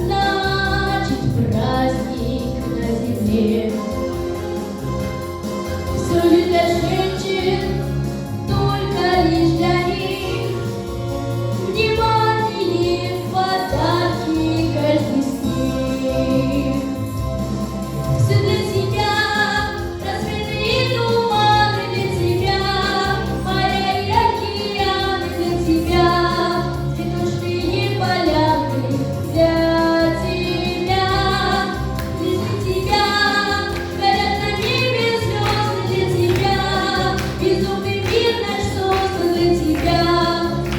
Значит, праздник на земле. Все для женщин, только лишь для них. Внимание, подарки, каждый стих. Все для тебя, рассветные туманы для тебя, моря и океаны для тебя, цветочные поляны для тебя. Здесь для тебя горят на небе звезды для тебя, безумный мир наш создан для тебя,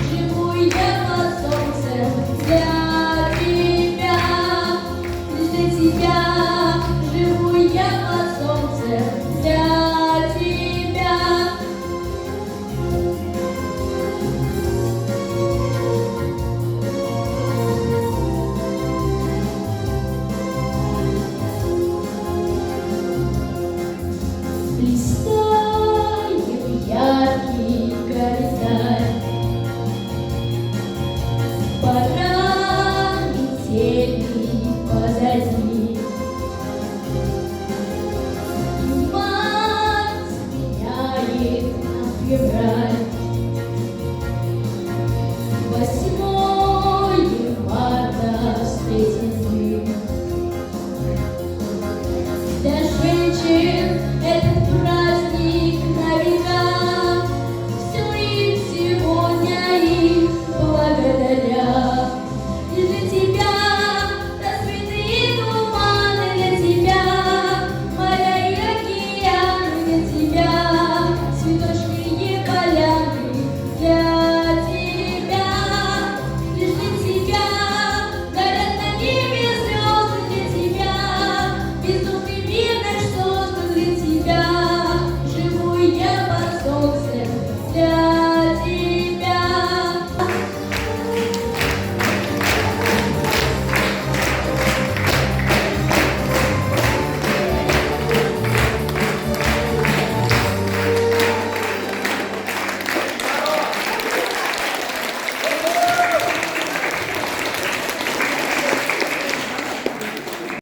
живу я под солнцем для тебя. Лишь для тебя живу я под солнцем для тебя. Листаем яркий календарь, пора недели позади. Март сменяет нам февраль. 18